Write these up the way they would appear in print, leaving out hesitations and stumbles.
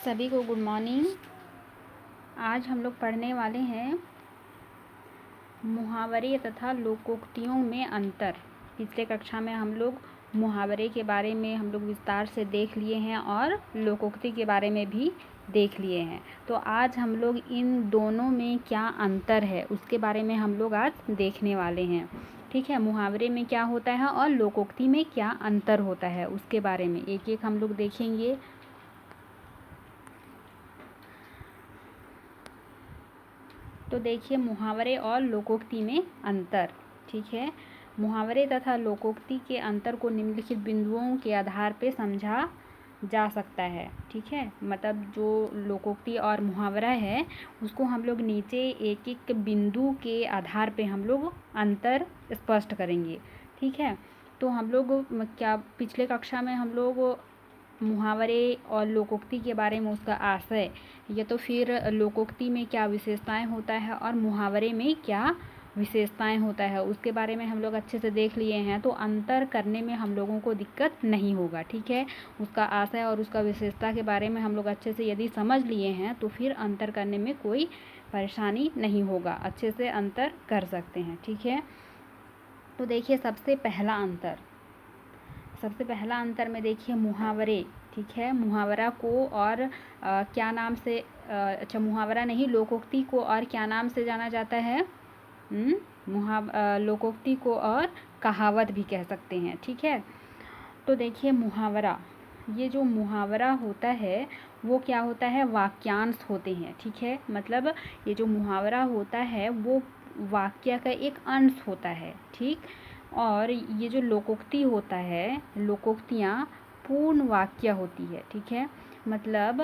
सभी को good morning. आज हम लोग पढ़ने वाले हैं मुहावरे तथा लोकोक्तियों में अंतर। पिछले कक्षा में हम लोग मुहावरे के बारे में हम लोग विस्तार से देख लिए हैं और लोकोक्ति के बारे में भी देख लिए हैं। तो आज हम लोग इन दोनों में क्या अंतर है उसके बारे में हम लोग आज देखने वाले हैं। ठीक है, मुहावरे में क्या होता है और लोकोक्ति में क्या अंतर होता है उसके बारे में एक एक हम लोग देखेंगे। तो देखिए, मुहावरे और लोकोक्ति में अंतर। ठीक है, मुहावरे तथा लोकोक्ति के अंतर को निम्नलिखित बिंदुओं के आधार पर समझा जा सकता है। ठीक है, मतलब जो लोकोक्ति और मुहावरा है उसको हम लोग नीचे एक एक बिंदु के आधार पे हम लोग अंतर स्पष्ट करेंगे। ठीक है, तो हम लोग क्या पिछले कक्षा में हम लोग मुहावरे और लोकोक्ति के बारे में उसका आशय या तो फिर लोकोक्ति में क्या विशेषताएं होता है और मुहावरे में क्या विशेषताएं होता है उसके बारे में हम लोग अच्छे से देख लिए हैं। तो अंतर करने में हम लोगों को दिक्कत नहीं होगा। ठीक है, उसका आशय और उसका विशेषता के बारे में हम लोग अच्छे से यदि समझ लिए हैं तो फिर अंतर करने में कोई परेशानी नहीं होगा, अच्छे से अंतर कर सकते हैं। ठीक है, तो देखिए सबसे पहला अंतर में देखिए मुहावरे। ठीक है, मुहावरा को और क्या नाम से मुहावरा नहीं, लोकोक्ति को और क्या नाम से जाना जाता है? लोकोक्ति को और कहावत भी कह सकते हैं। ठीक है, तो देखिए मुहावरा, ये जो मुहावरा होता है वो क्या होता है? वाक्यांश होते हैं। ठीक है, मतलब ये जो मुहावरा होता है वो वाक्य का एक अंश होता है। ठीक, और ये जो लोकोक्ति होता है, लोकोक्तियाँ पूर्ण वाक्य होती है। ठीक है, मतलब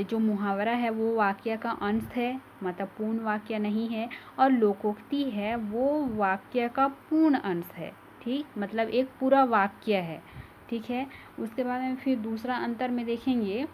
जो मुहावरा है वो वाक्य का अंश है, मतलब पूर्ण वाक्य नहीं है, और लोकोक्ति है वो वाक्य का पूर्ण अंश है। ठीक, मतलब एक पूरा वाक्य है। ठीक है, उसके बाद में फिर दूसरा अंतर में देखेंगे,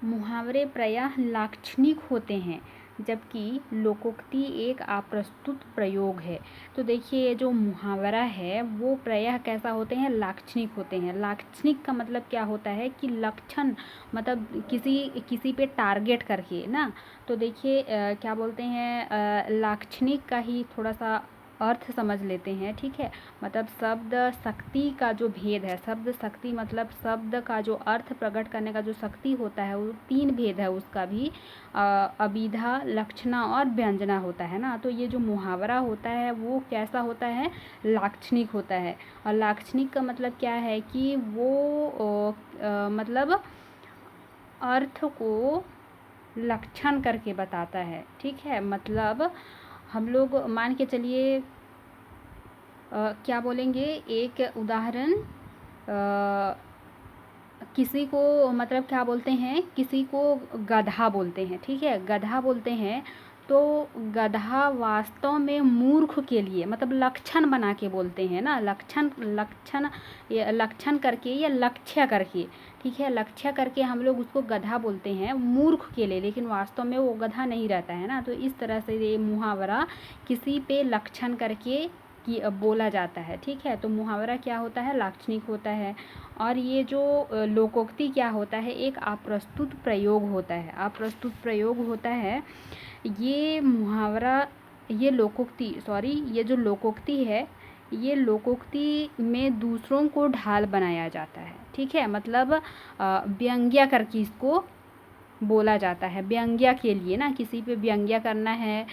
मुहावरे प्रायः लाक्षणिक होते हैं जबकि लोकोक्ति एक अप्रस्तुत प्रयोग है। तो देखिए ये जो मुहावरा है वो प्रायः कैसा होते हैं? लाक्षणिक होते हैं। लाक्षणिक का मतलब क्या होता है कि लक्षण, मतलब किसी पे टारगेट करके ना। तो देखिए क्या बोलते हैं, लाक्षणिक का ही थोड़ा सा अर्थ समझ लेते हैं। ठीक है, मतलब शब्द शक्ति का जो भेद है, शब्द शक्ति मतलब शब्द का जो अर्थ प्रकट करने का जो शक्ति होता है वो 3 भेद है उसका भी, अभिधा, लक्षणा और व्यंजना होता है ना। तो ये जो मुहावरा होता है वो कैसा होता है? लाक्षणिक होता है। और लाक्षणिक का मतलब क्या है कि वो मतलब अर्थ को लक्षण करके बताता है। ठीक है, मतलब हम लोग मान के चलिए क्या बोलेंगे, एक उदाहरण, किसी को मतलब क्या बोलते हैं, किसी को गधा बोलते हैं। ठीक है, गधा बोलते हैं तो गधा वास्तव में मूर्ख के लिए मतलब लक्षण बना के बोलते हैं ना, लक्षण करके या लक्ष्य करके। ठीक है, लक्ष्य करके हम लोग उसको गधा बोलते हैं मूर्ख के लिए, लेकिन वास्तव में वो गधा नहीं रहता है ना। तो इस तरह से ये मुहावरा किसी पे लक्षण करके बोला जाता है। ठीक है, तो मुहावरा क्या होता है? लाक्षणिक होता है। और ये जो लोकोक्ति क्या होता है? एक अप्रस्तुत प्रयोग होता है। अप्रस्तुत प्रयोग होता है। ये मुहावरा, ये जो लोकोक्ति है ये लोकोक्ति में दूसरों को ढाल बनाया जाता है। ठीक है, मतलब व्यंग्य करके इसको बोला जाता है, व्यंग्य के लिए ना, किसी पे व्यंग्य करना है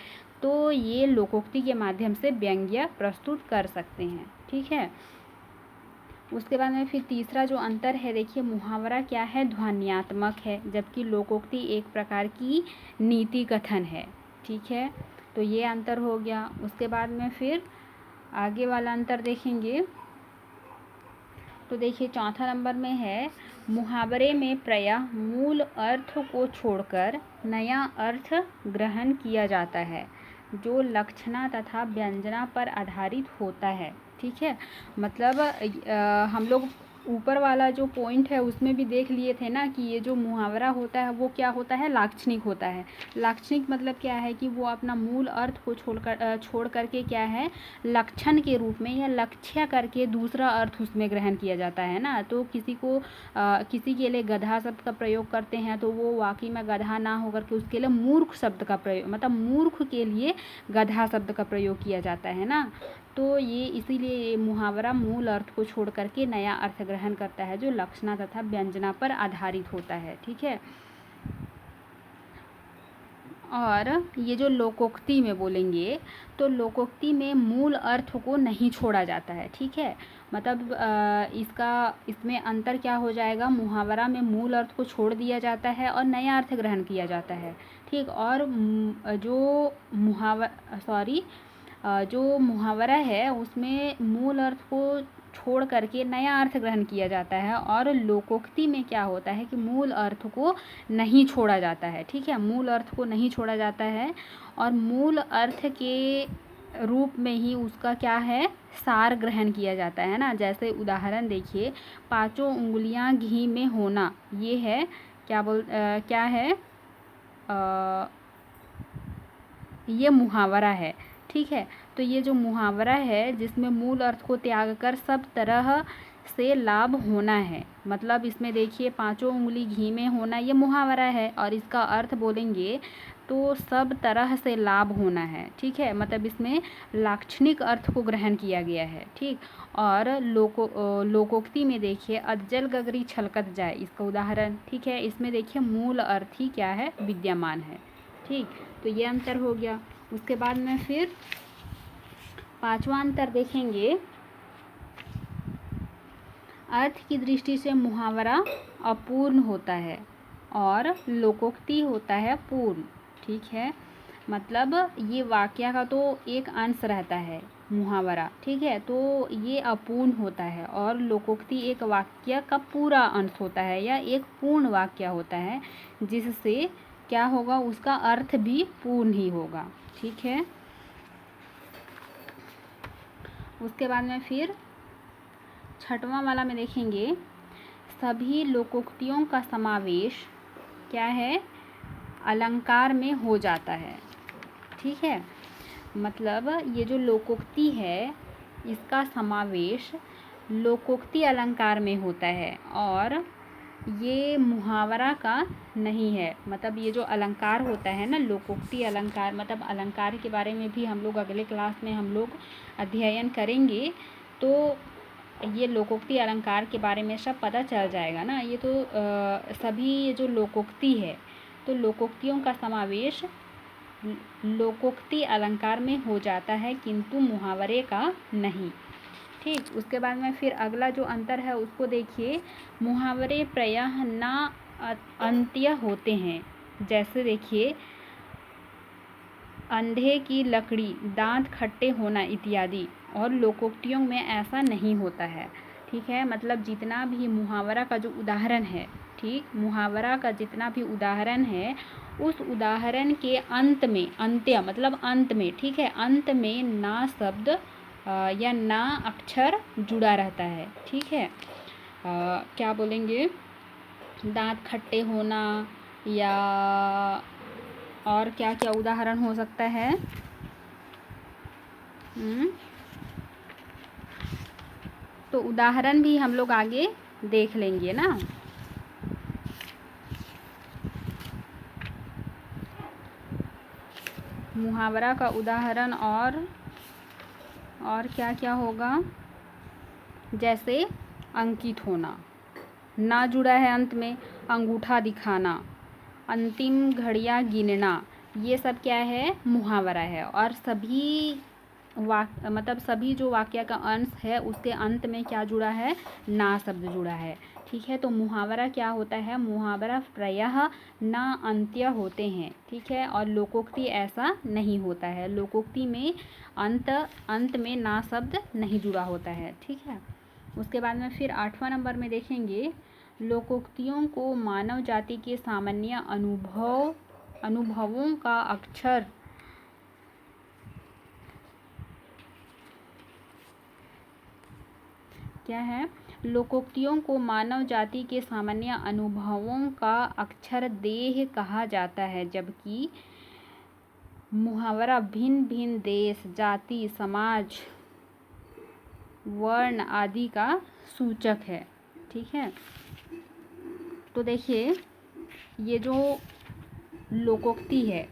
तो ये लोकोक्ति के माध्यम से व्यंग्य प्रस्तुत कर सकते हैं। ठीक है, उसके बाद में फिर तीसरा जो अंतर है, देखिए मुहावरा क्या है? ध्वन्यात्मक है जबकि लोकोक्ति एक प्रकार की नीति कथन है। ठीक है, तो ये अंतर हो गया। उसके बाद में फिर आगे वाला अंतर देखेंगे तो देखिए चौथा नंबर में है, मुहावरे में प्रायः मूल अर्थ को छोड़कर नया अर्थ ग्रहण किया जाता है जो लक्षणा तथा व्यंजना पर आधारित होता है। ठीक है, मतलब हम लोग ऊपर वाला जो पॉइंट है उसमें भी देख लिए थे ना कि ये जो मुहावरा होता है वो क्या होता है, लाक्षणिक होता है। लाक्षणिक मतलब क्या है कि वो अपना मूल अर्थ को छोड़ करके क्या है, लक्षण के रूप में या लक्ष्य करके दूसरा अर्थ उसमें ग्रहण किया जाता है ना। तो किसी के लिए गधा शब्द का प्रयोग करते हैं तो वो वाकई में गधा ना होकर के उसके लिए मूर्ख शब्द का प्रयोग, मतलब मूर्ख के लिए गधा शब्द का प्रयोग किया जाता है ना। तो ये इसीलिए ये मुहावरा मूल अर्थ को छोड़ करके नया अर्थ ग्रहण करता है जो लक्षणा तथा व्यंजना पर आधारित होता है, ठीक है। और ये जो लोकोक्ति में बोलेंगे तो लोकोक्ति में मूल अर्थ को नहीं छोड़ा जाता है, ठीक है। मतलब इसमें अंतर क्या हो जाएगा, मुहावरा में मूल अर्थ को छोड़ दिया जाता है और नया अर्थ ग्रहण किया जाता है, ठीक। और जो मुहावरा है उसमें मूल अर्थ को छोड़ करके नया अर्थ ग्रहण किया जाता है। और लोकोक्ति में क्या होता है कि मूल अर्थ को नहीं छोड़ा जाता है, ठीक है। मूल अर्थ को नहीं छोड़ा जाता है और मूल अर्थ के रूप में ही उसका क्या है, सार ग्रहण किया जाता है ना। जैसे उदाहरण देखिए, पांचों उंगलियां घी में होना, ये है क्या है, ये मुहावरा है, ठीक है। तो ये जो मुहावरा है जिसमें मूल अर्थ को त्याग कर सब तरह से लाभ होना है, मतलब इसमें देखिए पांचों उंगली घी में होना ये मुहावरा है और इसका अर्थ बोलेंगे तो सब तरह से लाभ होना है, ठीक है। मतलब इसमें लाक्षणिक अर्थ को ग्रहण किया गया है, ठीक। और लोकोक्ति में देखिए अज्जल गगरी छलकत जाए, इसका उदाहरण, ठीक है। इसमें देखिए मूल अर्थ ही क्या है, विद्यमान है, ठीक। तो ये अंतर हो गया। उसके बाद में फिर पांचवा अंतर देखेंगे, अर्थ की दृष्टि से मुहावरा अपूर्ण होता है और लोकोक्ति होता है पूर्ण, ठीक है। मतलब ये वाक्य का तो एक अंश रहता है मुहावरा, ठीक है, तो ये अपूर्ण होता है। और लोकोक्ति एक वाक्य का पूरा अंश होता है या एक पूर्ण वाक्य होता है जिससे क्या होगा, उसका अर्थ भी पूर्ण ही होगा, ठीक है। उसके बाद में फिर छठवां वाला में देखेंगे, सभी लोकोक्तियों का समावेश क्या है, अलंकार में हो जाता है, ठीक है। मतलब ये जो लोकोक्ति है इसका समावेश लोकोक्ति अलंकार में होता है और ये मुहावरा का नहीं है। मतलब ये जो अलंकार होता है ना, लोकोक्ति अलंकार, मतलब अलंकार के बारे में भी हम लोग अगले क्लास में हम लोग अध्ययन करेंगे, तो ये लोकोक्ति अलंकार के बारे में सब पता चल जाएगा ना। ये तो सभी ये जो लोकोक्ति है तो लोकोक्तियों का समावेश लोकोक्ति अलंकार में हो जाता है किंतु मुहावरे का नहीं, ठीक। उसके बाद में फिर अगला जो अंतर है उसको देखिए, मुहावरे प्रायः ना अंत्य होते हैं। जैसे देखिए अंधे की लकड़ी, दांत खट्टे होना इत्यादि, और लोकोक्तियों में ऐसा नहीं होता है, ठीक है। मतलब जितना भी मुहावरा का जो उदाहरण है, ठीक, मुहावरा का जितना भी उदाहरण है उस उदाहरण के अंत में, अंत्य मतलब अंत में, ठीक है, अंत में ना शब्द या ना अक्षर जुड़ा रहता है, ठीक है। क्या बोलेंगे, दांत खट्टे होना या और क्या क्या उदाहरण हो सकता है, तो उदाहरण भी हम लोग आगे देख लेंगे ना। मुहावरा का उदाहरण और क्या क्या होगा, जैसे अंकित होना, ना जुड़ा है अंत में, अंगूठा दिखाना, अंतिम घड़ियां गिनना, ये सब क्या है, मुहावरा है। और मतलब सभी जो वाक्य का अंश है उसके अंत में क्या जुड़ा है, ना शब्द जुड़ा है, ठीक है। तो मुहावरा क्या होता है, मुहावरा प्रायः ना अंत्य होते हैं, ठीक है। और लोकोक्ति ऐसा नहीं होता है, लोकोक्ति में अंत में ना शब्द नहीं जुड़ा होता है, ठीक है। उसके बाद में फिर 8वां नंबर में देखेंगे, लोकोक्तियों को मानव जाति के सामान्य अनुभवों का अक्षर क्या है, लोकोक्तियों को मानव जाति के सामान्य अनुभवों का अक्षरदेह कहा जाता है, जबकि मुहावरा भिन्न भिन्न देश, जाति, समाज, वर्ण आदि का सूचक है। ठीक है, तो देखिए ये जो लोकोक्ति है,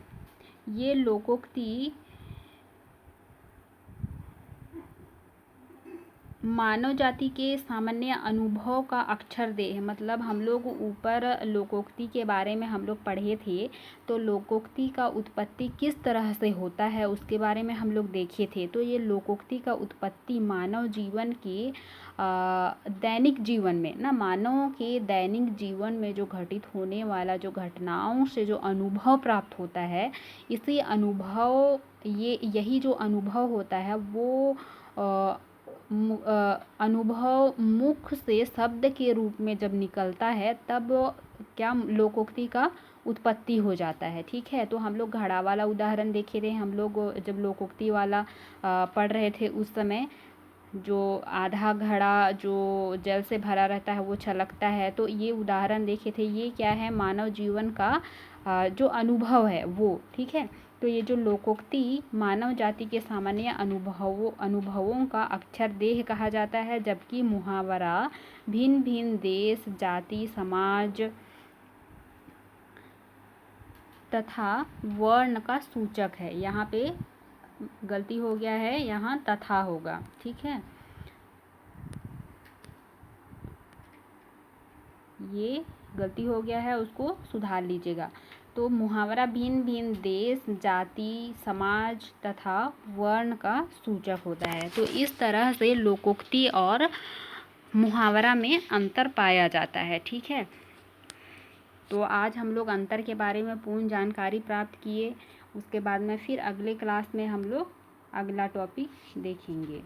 ये लोकोक्ति मानव जाति के सामान्य अनुभव का अक्षरदेह है। मतलब हम लोग ऊपर लोकोक्ति के बारे में हम लोग पढ़े थे, तो लोकोक्ति का उत्पत्ति किस तरह से होता है उसके बारे में हम लोग देखे थे। तो ये लोकोक्ति का उत्पत्ति मानव जीवन के दैनिक जीवन में ना, मानव के दैनिक जीवन में जो घटित होने वाला जो घटनाओं से जो अनुभव प्राप्त होता है, इसी अनुभव यही जो अनुभव होता है वो अनुभव मुख से शब्द के रूप में जब निकलता है तब क्या लोकोक्ति का उत्पत्ति हो जाता है। ठीक है, तो हम लोग घड़ा वाला उदाहरण देखे थे, हम लोग जब लोकोक्ति वाला पढ़ रहे थे उस समय, जो आधा घड़ा जो जल से भरा रहता है वो छलकता है, तो ये उदाहरण देखे थे। ये क्या है, मानव जीवन का जो अनुभव है वो। ठीक है, तो ये जो लोकोक्ति मानव जाति के सामान्य अनुभवों का अक्षरदेह कहा जाता है, जबकि मुहावरा भिन्न भिन्न देश, जाति, समाज तथा वर्ण का सूचक है। यहाँ पे गलती हो गया है, यहाँ तथा होगा। ठीक है, ये गलती हो गया है, उसको सुधार लीजिएगा। तो मुहावरा भिन्न भिन्न देश, जाति, समाज तथा वर्ण का सूचक होता है। तो इस तरह से लोकोक्ति और मुहावरा में अंतर पाया जाता है। ठीक है, तो आज हम लोग अंतर के बारे में पूर्ण जानकारी प्राप्त किए। उसके बाद में फिर अगले क्लास में हम लोग अगला टॉपिक देखेंगे।